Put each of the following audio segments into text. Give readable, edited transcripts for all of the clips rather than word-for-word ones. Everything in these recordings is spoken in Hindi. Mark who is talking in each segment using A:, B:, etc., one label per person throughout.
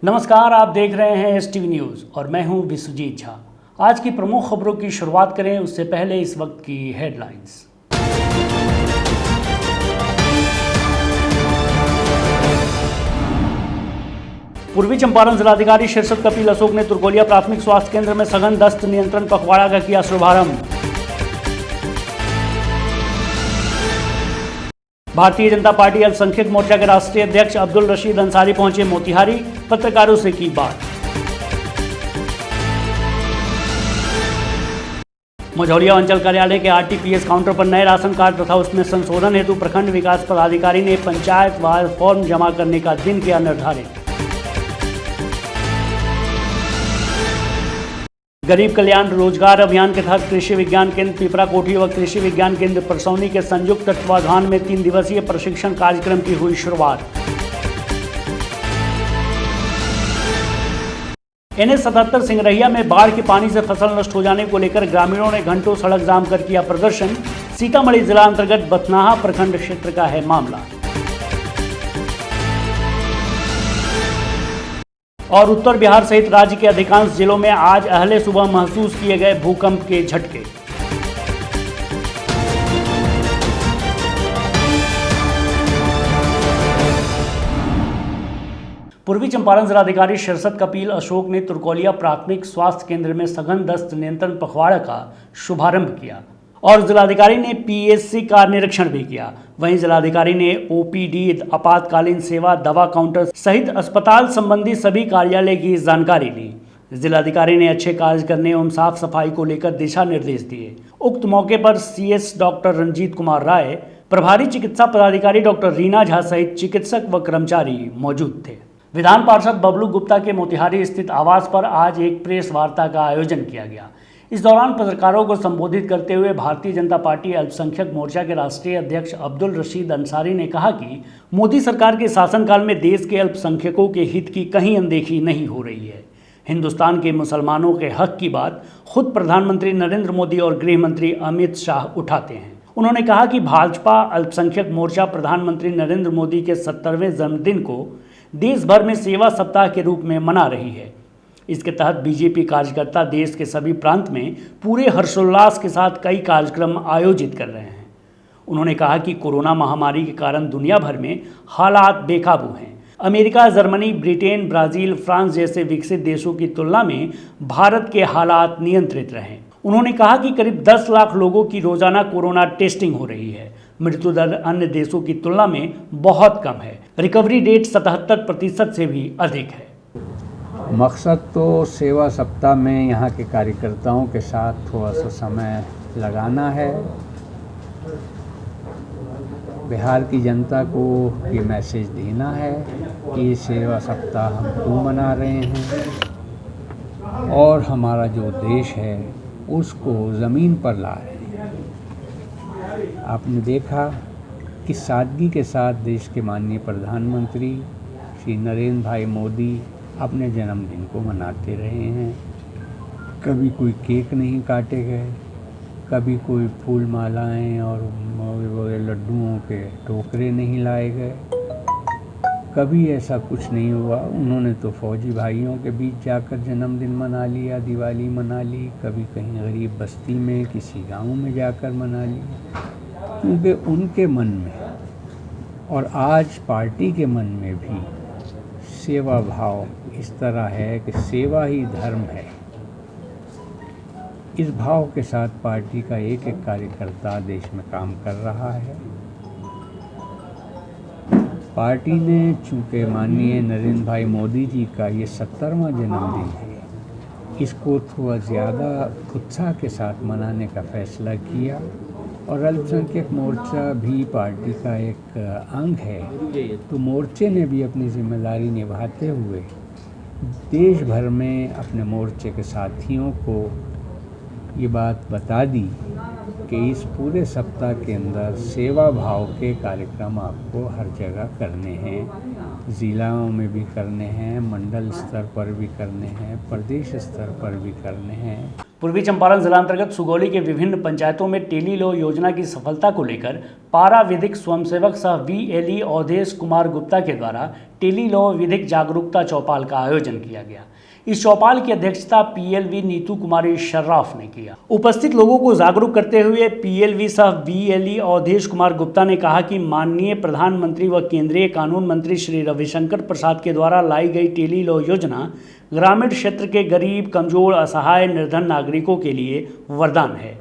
A: नमस्कार, आप देख रहे हैं STV न्यूज़ और मैं हूं विश्वजीत झा। आज की प्रमुख खबरों की शुरुआत करें उससे पहले इस वक्त की हेडलाइंस। पूर्वी चंपारण जिलाधिकारी शीर्षत कपिल अशोक ने तुरकोलिया प्राथमिक स्वास्थ्य केंद्र में सघन दस्त नियंत्रण पखवाड़ा का किया शुभारंभ। भारतीय जनता पार्टी अल्पसंख्यक मोर्चा के राष्ट्रीय अध्यक्ष अब्दुल रशीद अंसारी पहुंचे मोतिहारी, पत्रकारों से की बात। मझौलिया अंचल कार्यालय के RTPS काउंटर पर नए राशन कार्ड तथा उसमें संशोधन हेतु प्रखंड विकास पदाधिकारी ने पंचायतवार फॉर्म जमा करने का दिन किया निर्धारित। गरीब कल्याण रोजगार अभियान के तहत कृषि विज्ञान केंद्र पिपरा कोठी व कृषि विज्ञान केंद्र परसौनी के संयुक्त तत्वावधान में 3 दिवसीय प्रशिक्षण कार्यक्रम की हुई शुरुआत। NH 77 सिंगरहिया में बाढ़ के पानी से फसल नष्ट हो जाने को लेकर ग्रामीणों ने घंटों सड़क जाम कर किया प्रदर्शन। सीतामढ़ी जिला अंतर्गत बथनाहा प्रखंड क्षेत्र का है मामला। और उत्तर बिहार सहित राज्य के अधिकांश जिलों में आज अहले सुबह महसूस किए गए भूकंप के झटके। पूर्वी चंपारण जिलाधिकारी शीर्षत कपिल अशोक ने तुरकोलिया प्राथमिक स्वास्थ्य केंद्र में सघन दस्त नियंत्रण पखवाड़ा का शुभारंभ किया और जिलाधिकारी ने PSC का निरीक्षण भी किया। वहीं जिलाधिकारी ने OPD, आपातकालीन सेवा, दवा काउंटर सहित अस्पताल संबंधी सभी कार्यालय की जानकारी ली। जिलाधिकारी ने अच्छे कार्य करने एवं साफ सफाई को लेकर दिशा निर्देश दिए। उक्त मौके पर CS डॉक्टर रंजीत कुमार राय, प्रभारी चिकित्सा पदाधिकारी डॉक्टर रीना झा सहित चिकित्सक व कर्मचारी मौजूद थे। विधान पार्षद बबलू गुप्ता के मोतिहारी स्थित आवास पर आज एक प्रेस वार्ता का आयोजन किया गया। इस दौरान पत्रकारों को संबोधित करते हुए भारतीय जनता पार्टी अल्पसंख्यक मोर्चा के राष्ट्रीय अध्यक्ष अब्दुल रशीद अंसारी ने कहा कि मोदी सरकार के शासनकाल में देश के अल्पसंख्यकों के हित की कहीं अनदेखी नहीं हो रही है। हिंदुस्तान के मुसलमानों के हक की बात खुद प्रधानमंत्री नरेंद्र मोदी और गृह मंत्री अमित शाह उठाते हैं। उन्होंने कहा कि भाजपा अल्पसंख्यक मोर्चा प्रधानमंत्री नरेंद्र मोदी के 70वें जन्मदिन को देश भर में सेवा सप्ताह के रूप में मना रही है। इसके तहत बीजेपी कार्यकर्ता देश के सभी प्रांत में पूरे हर्षोल्लास के साथ कई कार्यक्रम आयोजित कर रहे हैं। उन्होंने कहा कि कोरोना महामारी के कारण दुनिया भर में हालात बेकाबू हैं। America, Germany, Britain, Brazil, France जैसे विकसित देशों की तुलना में भारत के हालात नियंत्रित रहे। उन्होंने कहा कि करीब 10 लाख लोगों की रोजाना कोरोना टेस्टिंग हो रही है। मृत्यु दर अन्य देशों की तुलना में बहुत कम है। रिकवरी रेट 77% से भी अधिक है।
B: मकसद तो सेवा सप्ताह में यहाँ के कार्यकर्ताओं के साथ थोड़ा सा समय लगाना है। बिहार की जनता को ये मैसेज देना है कि ये सेवा सप्ताह हम क्यों मना रहे हैं और हमारा जो देश है उसको ज़मीन पर ला रहे हैं। आपने देखा कि सादगी के साथ देश के माननीय प्रधानमंत्री श्री नरेंद्र भाई मोदी अपने जन्मदिन को मनाते रहे हैं। कभी कोई केक नहीं काटे गए, कभी कोई फूल मालाएं और लड्डुओं के टोकरे नहीं लाए गए, कभी ऐसा कुछ नहीं हुआ। उन्होंने तो फौजी भाइयों के बीच जाकर जन्मदिन मना लिया, दिवाली मना ली, कभी कहीं गरीब बस्ती में किसी गांव में जाकर मना ली, क्योंकि उनके मन में और आज पार्टी के मन में भी सेवा भाव इस तरह है कि सेवा ही धर्म है। इस भाव के साथ पार्टी का एक एक कार्यकर्ता देश में काम कर रहा है। पार्टी ने चूँकि माननीय नरेंद्र भाई मोदी जी का ये 70वां जन्मदिन है, इसको थोड़ा ज़्यादा उत्साह के साथ मनाने का फैसला किया और अल्पसंख्यक मोर्चा भी पार्टी का एक अंग है, तो मोर्चे ने भी अपनी जिम्मेदारी निभाते हुए देश भर में अपने मोर्चे के साथियों को ये बात बता दी कि इस पूरे सप्ताह के अंदर सेवा भाव के कार्यक्रम आपको हर जगह करने हैं, ज़िलों में भी करने हैं, मंडल स्तर पर भी करने हैं, प्रदेश स्तर पर भी करने हैं।
A: पूर्वी चंपारण जिला अंतर्गत सुगौली के विभिन्न पंचायतों में टेली लॉ योजना की सफलता को लेकर पारा विधिक स्वयंसेवक सह VLE अवधेश कुमार गुप्ता के द्वारा टेली लॉ विधिक जागरूकता चौपाल का आयोजन किया गया। इस चौपाल की अध्यक्षता PLV नीतू कुमारी शर्राफ ने किया। उपस्थित लोगों को जागरूक करते हुए PLV सह VLE अवधेश कुमार गुप्ता ने कहा कि माननीय प्रधानमंत्री व केंद्रीय कानून मंत्री श्री रविशंकर प्रसाद के द्वारा लाई गई टेली लॉ योजना ग्रामीण क्षेत्र के गरीब, कमजोर, असहाय, निर्धन नागरिकों के लिए वरदान है।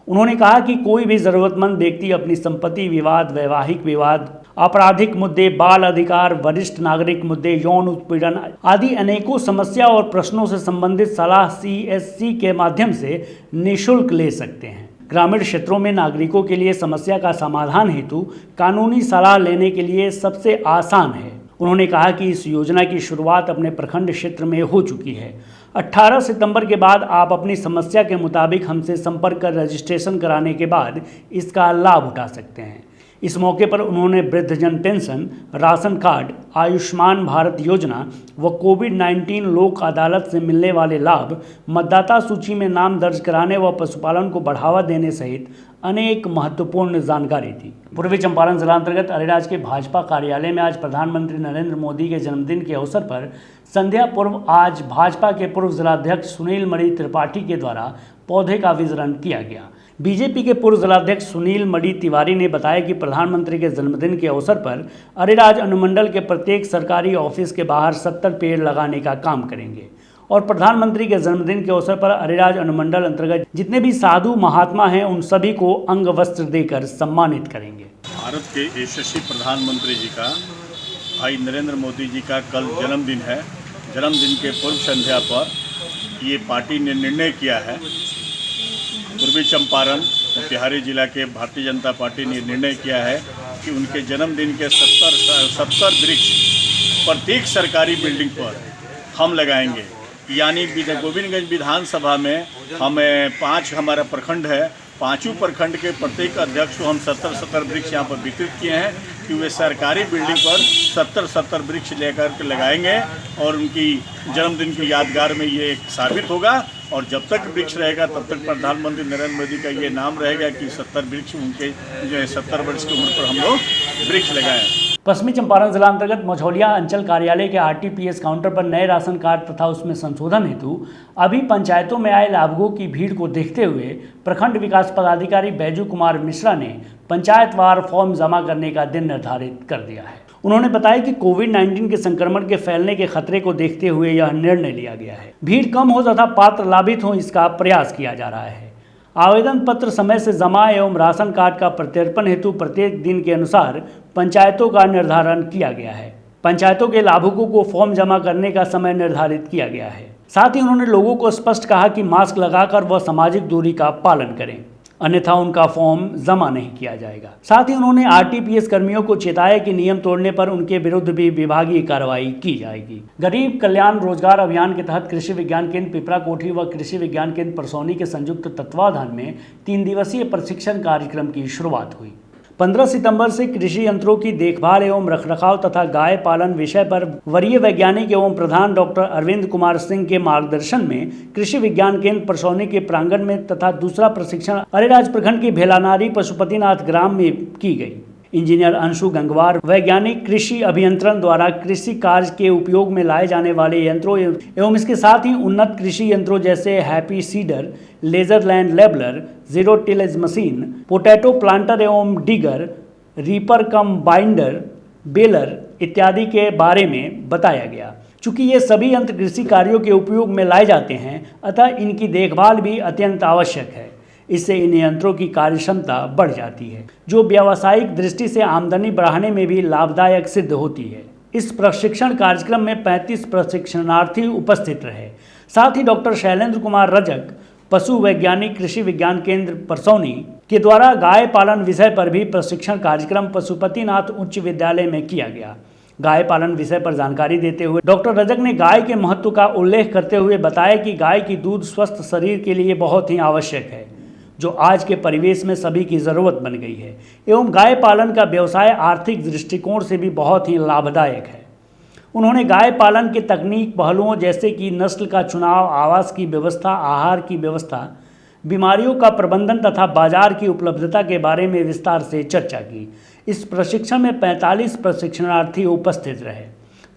A: उन्होंने कहा कि कोई भी जरूरतमंद व्यक्ति अपनी संपत्ति विवाद, वैवाहिक विवाद, आपराधिक मुद्दे, बाल अधिकार, वरिष्ठ नागरिक मुद्दे, यौन उत्पीड़न आदि अनेकों समस्या और प्रश्नों से संबंधित सलाह CSC के माध्यम से निःशुल्क ले सकते हैं। ग्रामीण क्षेत्रों में नागरिकों के लिए समस्या का समाधान हेतु कानूनी सलाह लेने के लिए सबसे आसान है। उन्होंने कहा कि इस योजना की शुरुआत अपने प्रखंड क्षेत्र में हो चुकी है। 18 सितंबर के बाद आप अपनी समस्या के मुताबिक हमसे संपर्क कर रजिस्ट्रेशन कराने के बाद इसका लाभ उठा सकते हैं। इस मौके पर उन्होंने वृद्धजन pension, ration card, Ayushman Bharat योजना व कोविड-19 लोक अदालत से मिलने वाले लाभ, मतदाता सूची में नाम दर्ज कराने व पशुपालन को बढ़ावा देने सहित अनेक महत्वपूर्ण जानकारी दी। पूर्वी चंपारण जिला अंतर्गत अरेराज के भाजपा कार्यालय में आज प्रधानमंत्री नरेंद्र मोदी के जन्मदिन के अवसर पर संध्या पूर्व आज भाजपा के पूर्व जिलाध्यक्ष सुनील मणि त्रिपाठी के द्वारा पौधे का वितरण किया गया। बीजेपी के पूर्व जिलाध्यक्ष सुनील मणि तिवारी ने बताया कि प्रधानमंत्री के जन्मदिन के अवसर पर अरेराज अनुमंडल के प्रत्येक सरकारी ऑफिस के बाहर 70 पेड़ लगाने का काम करेंगे और प्रधानमंत्री के जन्मदिन के अवसर पर अरेराज अनुमंडल अंतर्गत जितने भी साधु महात्मा हैं उन सभी को अंग वस्त्र देकर सम्मानित करेंगे।
C: भारत के यशस्वी प्रधानमंत्री जी का भाई नरेंद्र मोदी जी का कल जन्मदिन है। जन्मदिन के पूर्व संध्या पर ये पार्टी ने निर्णय किया है, पूर्वी चंपारण मोतिहारी जिला के भारतीय जनता पार्टी ने निर्णय किया है कि उनके जन्मदिन के 70 वृक्ष प्रत्येक सरकारी बिल्डिंग पर हम लगाएंगे। यानी गोविंदगंज विधानसभा में हमें 5 हमारा प्रखंड है, 5 प्रखंड के प्रत्येक अध्यक्ष को हम 70 वृक्ष यहाँ पर वितरित किए हैं कि वे सरकारी बिल्डिंग पर 70 वृक्ष लेकर के लगाएंगे और उनकी जन्मदिन की यादगार में ये एक साबित होगा। और जब तक वृक्ष रहेगा तब तक प्रधानमंत्री नरेंद्र मोदी का ये नाम रहेगा कि 70 वृक्ष उनके जो है 70 वर्ष की उम्र पर हम लोग वृक्ष लगाएं।
A: पश्चिमी चंपारण जिला अंतर्गत मझौलिया अंचल कार्यालय के RTPS काउंटर पर नए राशन कार्ड तथा उसमें संशोधन हेतु अभी पंचायतों में आए लाभुकों की भीड़ को देखते हुए प्रखंड विकास पदाधिकारी बैजू कुमार मिश्रा ने पंचायतवार फॉर्म जमा करने का दिन निर्धारित कर दिया है। उन्होंने बताया कि कोविड-19 के संक्रमण के फैलने के खतरे को देखते हुए यह निर्णय लिया गया है। भीड़ कम हो तथा पात्र लाभित हो इसका प्रयास किया जा रहा है। आवेदन पत्र समय से जमा एवं राशन कार्ड का प्रत्यर्पण हेतु प्रत्येक दिन के अनुसार पंचायतों का निर्धारण किया गया है। पंचायतों के लाभुकों को फॉर्म जमा करने का समय निर्धारित किया गया है। साथ ही उन्होंने लोगों को स्पष्ट कहा कि मास्क लगाकर वह सामाजिक दूरी का पालन करें, अन्यथा उनका फॉर्म जमा नहीं किया जाएगा। साथ ही उन्होंने RTPS कर्मियों को चेताया कि नियम तोड़ने पर उनके विरुद्ध भी विभागीय कार्रवाई की जाएगी। गरीब कल्याण रोजगार अभियान के तहत कृषि विज्ञान केंद्र पिपरा कोठी व कृषि विज्ञान केंद्र परसौनी के संयुक्त तत्वाधान में 3 दिवसीय प्रशिक्षण कार्यक्रम की शुरुआत हुई। 15 सितंबर से कृषि यंत्रों की देखभाल एवं रखरखाव तथा गाय पालन विषय पर वरीय वैज्ञानिक एवं प्रधान डॉक्टर अरविंद कुमार सिंह के मार्गदर्शन में कृषि विज्ञान केंद्र परसौनी के प्रांगण में तथा दूसरा प्रशिक्षण अरेराज प्रखंड के भेलानारी पशुपतिनाथ ग्राम में की गई। इंजीनियर अंशु गंगवार वैज्ञानिक कृषि अभियंत्रण द्वारा कृषि कार्य के उपयोग में लाए जाने वाले यंत्रों एवं इसके साथ ही उन्नत कृषि यंत्रों जैसे हैप्पी सीडर, लेजर लैंड लेबलर, zero tillage machine, potato planter एवं digger, reaper cum binder, baler इत्यादि के बारे में बताया गया। चूँकि ये सभी यंत्र कृषि कार्यों के उपयोग में लाए जाते हैं अतः इनकी देखभाल भी अत्यंत आवश्यक है। इससे इन यंत्रों की कार्यक्षमता बढ़ जाती है जो व्यावसायिक दृष्टि से आमदनी बढ़ाने में भी लाभदायक सिद्ध होती है। इस प्रशिक्षण कार्यक्रम में 35 प्रशिक्षणार्थी उपस्थित रहे। साथ ही डॉक्टर शैलेंद्र कुमार रजक, पशु वैज्ञानिक कृषि विज्ञान केंद्र परसौनी के द्वारा गाय पालन विषय पर भी प्रशिक्षण कार्यक्रम पशुपतिनाथ उच्च विद्यालय में किया गया। गाय पालन विषय पर जानकारी देते हुए डॉक्टर रजक ने गाय के महत्व का उल्लेख करते हुए बताया कि गाय की दूध स्वस्थ शरीर के लिए बहुत ही आवश्यक है जो आज के परिवेश में सभी की ज़रूरत बन गई है एवं गाय पालन का व्यवसाय आर्थिक दृष्टिकोण से भी बहुत ही लाभदायक है। उन्होंने गाय पालन के तकनीक पहलुओं जैसे कि नस्ल का चुनाव, आवास की व्यवस्था, आहार की व्यवस्था, बीमारियों का प्रबंधन तथा बाजार की उपलब्धता के बारे में विस्तार से चर्चा की। इस प्रशिक्षण में 45 प्रशिक्षणार्थी उपस्थित रहे।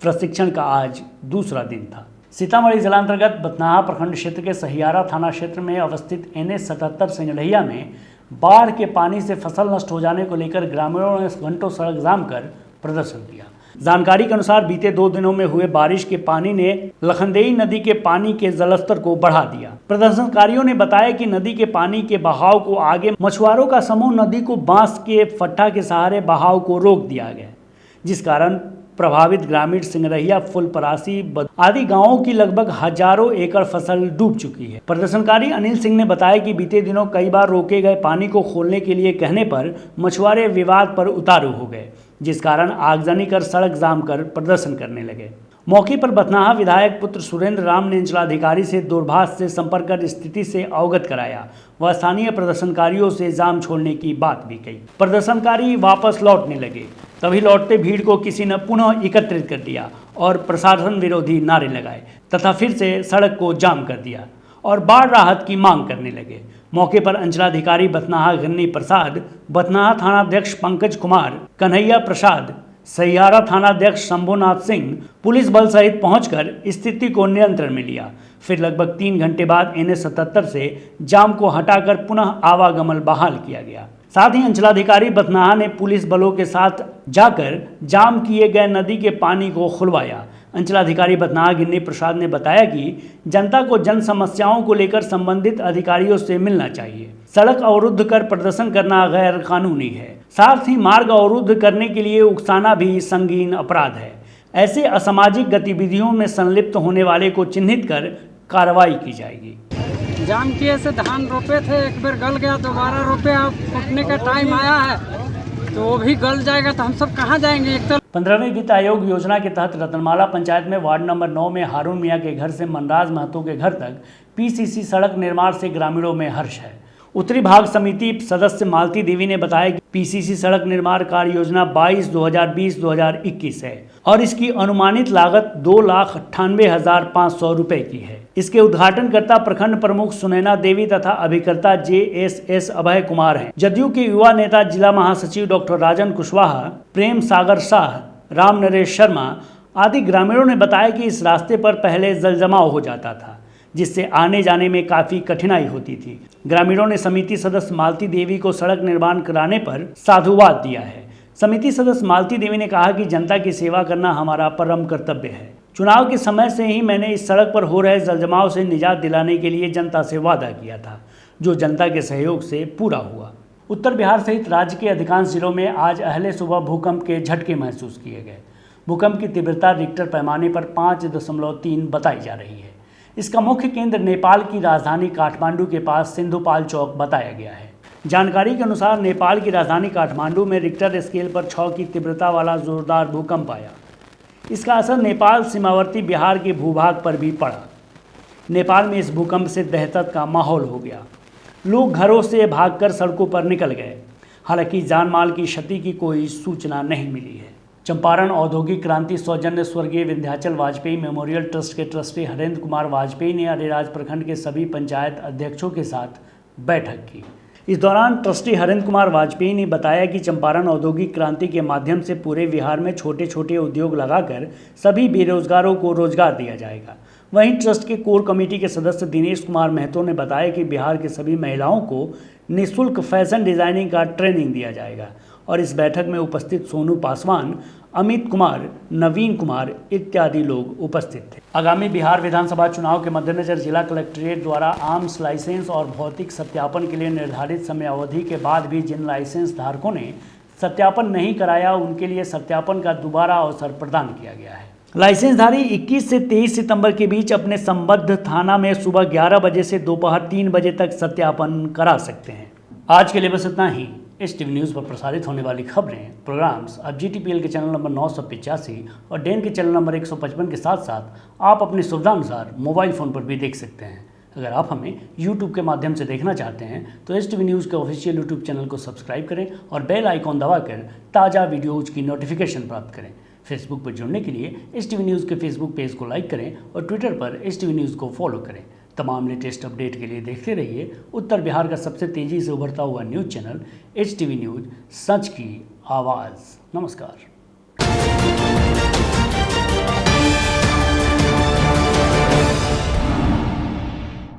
A: प्रशिक्षण का आज दूसरा दिन था। सीतामढ़ी जिलांतर्गत बथनाहा प्रखंड क्षेत्र के सहियारा थाना क्षेत्र में अवस्थित NH 77 सिंगरहिया में बाढ़ के पानी से फसल नष्ट हो जाने को लेकर ग्रामीणों ने घंटों सड़क जाम कर प्रदर्शन किया। जानकारी के अनुसार बीते 2 दिनों में हुए बारिश के पानी ने लखनदेई नदी के पानी के जलस्तर को बढ़ा दिया। प्रदर्शनकारियों ने बताया कि नदी के पानी के बहाव को आगे मछुआरों का समूह नदी को बांस के फट्टा के सहारे बहाव को रोक दिया गया, जिस कारण प्रभावित ग्रामीण सिंगरहिया, फुलपरासी आदि गांवों की लगभग हजारों एकड़ फसल डूब चुकी है। प्रदर्शनकारी अनिल सिंह ने बताया कि बीते दिनों कई बार रोके गए पानी को खोलने के लिए कहने पर मछुआरे विवाद पर उतारू हो गए, जिस कारण आगजनी कर सड़क जाम कर प्रदर्शन करने लगे। मौके पर बथनाहा विधायक पुत्र सुरेंद्र राम ने अंचलाधिकारी से दूरभाष से संपर्क कर स्थिति से अवगत कराया व स्थानीय प्रदर्शनकारियों से जाम छोड़ने की बात भी कही। प्रदर्शनकारी वापस लौटने लगे, तभी लौटते भीड़ को किसी ने पुनः एकत्रित कर दिया और प्रशासन विरोधी नारे लगाए तथा फिर से सड़क को जाम कर दिया और बाढ़ राहत की मांग करने लगे। मौके पर अंचलाधिकारी बथनाहा गन्नी प्रसाद, बथनाहा थानाध्यक्ष पंकज कुमार, कन्हैया प्रसाद, सहियारा थानाध्यक्ष शंभुनाथ सिंह पुलिस बल सहित पहुंचकर स्थिति को नियंत्रण में लिया। फिर लगभग 3 घंटे बाद NH 77 से जाम को हटाकर पुनः आवागमन बहाल किया गया। साथ ही अंचलाधिकारी बथनाहा ने पुलिस बलों के साथ जाकर जाम किए गए नदी के पानी को खुलवाया। अंचलाधिकारी बथनाहा गिन्नी प्रसाद ने बताया कि जनता को जन समस्याओं को लेकर संबंधित अधिकारियों से मिलना चाहिए। सड़क अवरुद्ध कर प्रदर्शन करना गैर कानूनी है। साथ ही मार्ग अवरुद्ध करने के लिए उकसाना भी संगीन अपराध है। ऐसे असामाजिक गतिविधियों में संलिप्त होने वाले को चिन्हित कर कार्रवाई की जाएगी।
D: जाम किए से धान रोपे थे, एक बार गल गया, दोबारा रोपे, अब फूटने का टाइम आया है तो वो भी गल जाएगा तो हम सब कहाँ जाएंगे। एक तो
A: 15वीं वित्त आयोग योजना के तहत रतनमाला पंचायत में वार्ड नंबर 9 में हारून मियाँ के घर से मनराज महतो के घर तक PCC सड़क निर्माण से ग्रामीणों में हर्ष है। उत्तरी भाग समिति सदस्य मालती देवी ने बताया कि PCC सड़क निर्माण कार्य योजना 22-2020-2021 है और इसकी अनुमानित लागत 2,98,500 रुपए की है। इसके उद्घाटनकर्ता प्रखंड प्रमुख सुनैना देवी तथा अभिकर्ता JSS अभय कुमार हैं। जदयू के युवा नेता जिला महासचिव डॉक्टर राजन कुशवाहा, प्रेम सागर शाह, राम नरेश शर्मा आदि ग्रामीणों ने बताया कि इस रास्ते पर पहले जलजमाव हो जाता था, जिससे आने जाने में काफ़ी कठिनाई होती थी। ग्रामीणों ने समिति सदस्य मालती देवी को सड़क निर्माण कराने पर साधुवाद दिया है। समिति सदस्य मालती देवी ने कहा कि जनता की सेवा करना हमारा परम कर्तव्य है। चुनाव के समय से ही मैंने इस सड़क पर हो रहे जलजमाव से निजात दिलाने के लिए जनता से वादा किया था, जो जनता के सहयोग से पूरा हुआ। उत्तर बिहार सहित राज्य के अधिकांश जिलों में आज अहले सुबह भूकंप के झटके महसूस किए गए। भूकंप की तीव्रता रिक्टर पैमाने पर 5.3 बताई जा रही है। इसका मुख्य केंद्र नेपाल की राजधानी काठमांडू के पास सिंधुपाल चौक बताया गया है। जानकारी के अनुसार नेपाल की राजधानी काठमांडू में रिक्टर स्केल पर 6 की तीव्रता वाला जोरदार भूकंप आया। इसका असर नेपाल सीमावर्ती बिहार के भूभाग पर भी पड़ा। नेपाल में इस भूकंप से दहशत का माहौल हो गया। लोग घरों से भागकर सड़कों पर निकल गए। हालांकि जानमाल की क्षति की कोई सूचना नहीं मिली है। चंपारण औद्योगिक क्रांति सौजन्य स्वर्गीय विंध्याचल वाजपेयी मेमोरियल ट्रस्ट के ट्रस्टी हरेंद्र कुमार वाजपेयी ने अरेराज प्रखंड के सभी पंचायत अध्यक्षों के साथ बैठक की। इस दौरान ट्रस्टी हरेंद्र कुमार वाजपेयी ने बताया कि चंपारण औद्योगिक क्रांति के माध्यम से पूरे बिहार में छोटे छोटे उद्योग लगाकर सभी बेरोजगारों को रोजगार दिया जाएगा। वहीं ट्रस्ट के कोर कमेटी के सदस्य दिनेश कुमार महतो ने बताया कि बिहार के सभी महिलाओं को निःशुल्क फैशन डिजाइनिंग का ट्रेनिंग दिया जाएगा और इस बैठक में उपस्थित सोनू पासवान, अमित कुमार, नवीन कुमार इत्यादि लोग उपस्थित थे। आगामी बिहार विधानसभा चुनाव के मद्देनजर जिला कलेक्ट्रेट द्वारा आर्म्स लाइसेंस और भौतिक सत्यापन के लिए निर्धारित समयावधि के बाद भी जिन लाइसेंस धारकों ने सत्यापन नहीं कराया उनके लिए सत्यापन का दोबारा अवसर प्रदान किया गया है। लाइसेंसधारी 21 से 23 सितंबर के बीच अपने संबद्ध थाना में सुबह 11 बजे से दोपहर 3 बजे तक सत्यापन करा सकते हैं। आज के लिए बस इतना ही। STV न्यूज़ पर प्रसारित होने वाली खबरें, प्रोग्राम्स अब GTPL के चैनल नंबर 985 और डेन के चैनल नंबर 155 के साथ साथ आप अपनी सुविधानुसार मोबाइल फ़ोन पर भी देख सकते हैं। अगर आप हमें YouTube के माध्यम से देखना चाहते हैं तो STV न्यूज़ के ऑफिशियल YouTube चैनल को सब्सक्राइब करें और बेल आइकॉन दबाकर ताज़ा वीडियोज़ की नोटिफिकेशन प्राप्त करें। फेसबुक पर जुड़ने के लिए HTV न्यूज़ के फेसबुक पेज को लाइक करें और ट्विटर पर HTV न्यूज़ को फॉलो करें। तमाम लेटेस्ट अपडेट के लिए देखते रहिए उत्तर बिहार का सबसे तेज़ी से उभरता हुआ न्यूज़ चैनल HTV न्यूज़, सच की आवाज़। नमस्कार।